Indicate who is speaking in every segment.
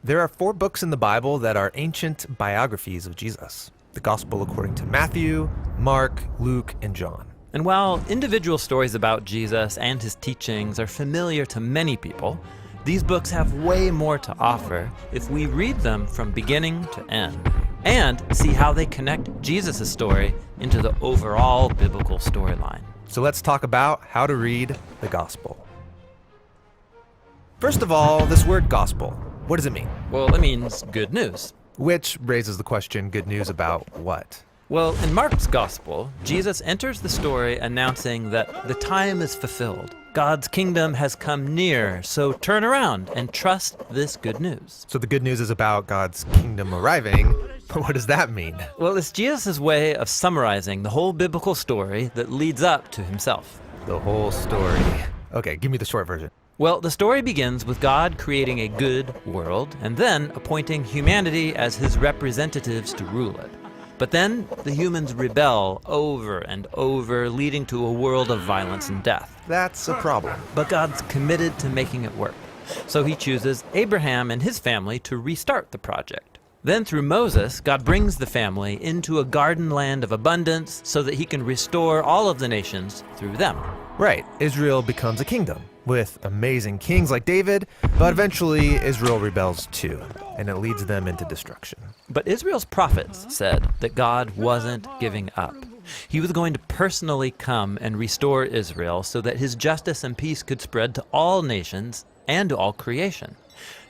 Speaker 1: There are 4 books in the Bible that are ancient biographies of Jesus. The Gospel according to Matthew, Mark, Luke, and John.
Speaker 2: And while individual stories about Jesus and his teachings are familiar to many people, these books have way more to offer if we read them from beginning to end and see how they connect Jesus' story into the overall biblical storyline.
Speaker 1: So let's talk about how to read the Gospel. First of all, this word gospel, what does it mean?
Speaker 2: Well, it means good news.
Speaker 1: Which raises the question, good news about what?
Speaker 2: Well, in Mark's Gospel, Jesus enters the story announcing that the time is fulfilled. God's kingdom has come near, so turn around and trust this good news.
Speaker 1: So the good news is about God's kingdom arriving, but what does that mean?
Speaker 2: Well, it's Jesus' way of summarizing the whole biblical story that leads up to himself.
Speaker 1: The whole story. Okay, give me the short version.
Speaker 2: Well, the story begins with God creating a good world and then appointing humanity as his representatives to rule it. But then the humans rebel over and over, leading to a world of violence and death.
Speaker 1: That's a problem.
Speaker 2: But God's committed to making it work. So he chooses Abraham and his family to restart the project. Then through Moses, God brings the family into a garden land of abundance so that he can restore all of the nations through them.
Speaker 1: Right, Israel becomes a kingdom with amazing kings like David, but eventually Israel rebels too, and it leads them into destruction.
Speaker 2: But Israel's prophets said that God wasn't giving up. He was going to personally come and restore Israel so that his justice and peace could spread to all nations and to all creation.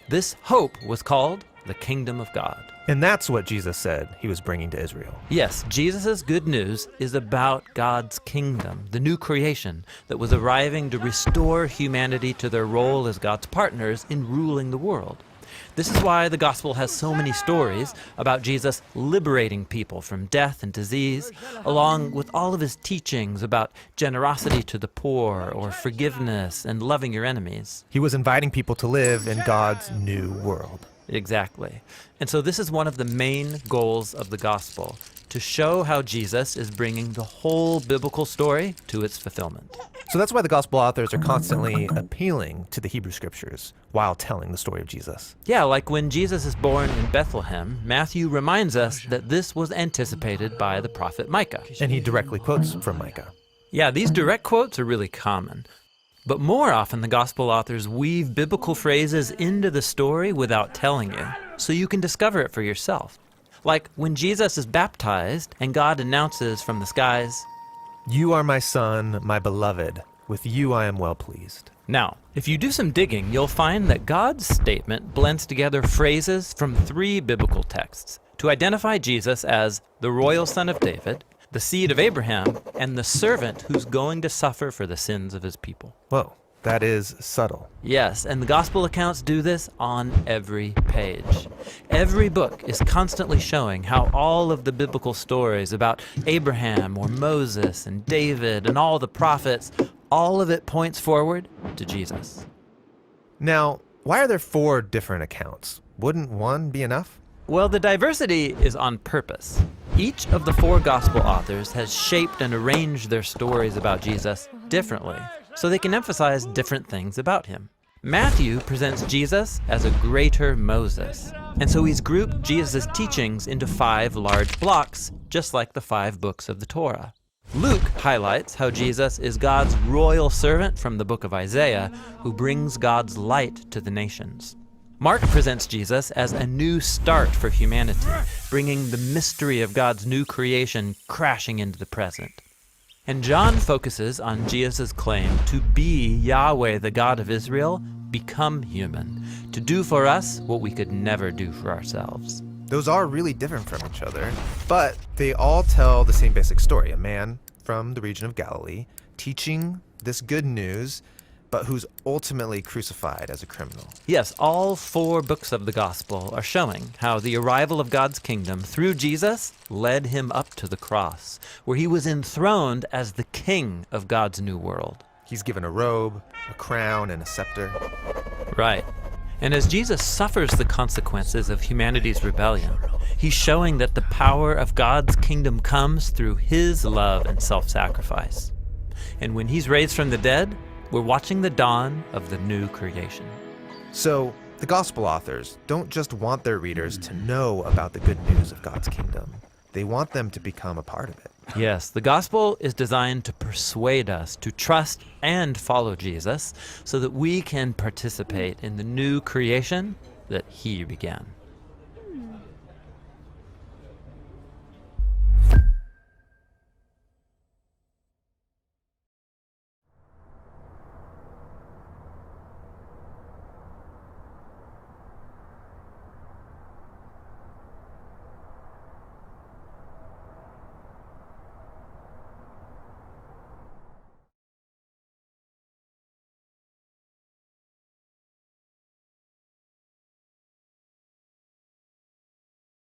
Speaker 2: This hope was called the kingdom of God.
Speaker 1: And that's what Jesus said he was bringing to Israel.
Speaker 2: Yes, Jesus' good news is about God's kingdom, the new creation that was arriving to restore humanity to their role as God's partners in ruling the world. This is why the gospel has so many stories about Jesus liberating people from death and disease, along with all of his teachings about generosity to the poor or forgiveness and loving your enemies.
Speaker 1: He was inviting people to live in God's new world.
Speaker 2: Exactly. And so this is one of the main goals of the gospel, to show how Jesus is bringing the whole biblical story to its fulfillment.
Speaker 1: So that's why the gospel authors are constantly appealing to the Hebrew scriptures while telling the story of Jesus.
Speaker 2: Yeah, like when Jesus is born in Bethlehem, Matthew reminds us that this was anticipated by the prophet Micah.
Speaker 1: And he directly quotes from Micah.
Speaker 2: Yeah, these direct quotes are really common. But more often, the gospel authors weave biblical phrases into the story without telling you, so you can discover it for yourself. Like when Jesus is baptized and God announces from the skies,
Speaker 1: "You are my son, my beloved. With you I am well pleased."
Speaker 2: Now, if you do some digging, you'll find that God's statement blends together phrases from 3 biblical texts to identify Jesus as the royal son of David, the seed of Abraham, and the servant who's going to suffer for the sins of his people.
Speaker 1: Whoa, that is subtle.
Speaker 2: Yes, and the gospel accounts do this on every page. Every book is constantly showing how all of the biblical stories about Abraham or Moses and David and all the prophets, all of it points forward to Jesus.
Speaker 1: Now, why are there 4 different accounts? Wouldn't one be enough?
Speaker 2: Well, the diversity is on purpose. Each of the 4 gospel authors has shaped and arranged their stories about Jesus differently, so they can emphasize different things about him. Matthew presents Jesus as a greater Moses, and so he's grouped Jesus' teachings into 5 large blocks, just like the 5 books of the Torah. Luke highlights how Jesus is God's royal servant from the book of Isaiah, who brings God's light to the nations. Mark presents Jesus as a new start for humanity, bringing the mystery of God's new creation crashing into the present. And John focuses on Jesus' claim to be Yahweh, the God of Israel, become human, to do for us what we could never do for ourselves.
Speaker 1: Those are really different from each other, but they all tell the same basic story. A man from the region of Galilee teaching this good news, but who's ultimately crucified as a criminal.
Speaker 2: Yes, all 4 books of the gospel are showing how the arrival of God's kingdom through Jesus led him up to the cross, where he was enthroned as the king of God's new world.
Speaker 1: He's given a robe, a crown, and a scepter.
Speaker 2: Right. And as Jesus suffers the consequences of humanity's rebellion, he's showing that the power of God's kingdom comes through his love and self-sacrifice. And when he's raised from the dead, we're watching the dawn of the new creation.
Speaker 1: So The gospel authors don't just want their readers to know about the good news of God's kingdom. They want them to become a part of it.
Speaker 2: Yes, the gospel is designed to persuade us to trust and follow Jesus so that we can participate in the new creation that he began.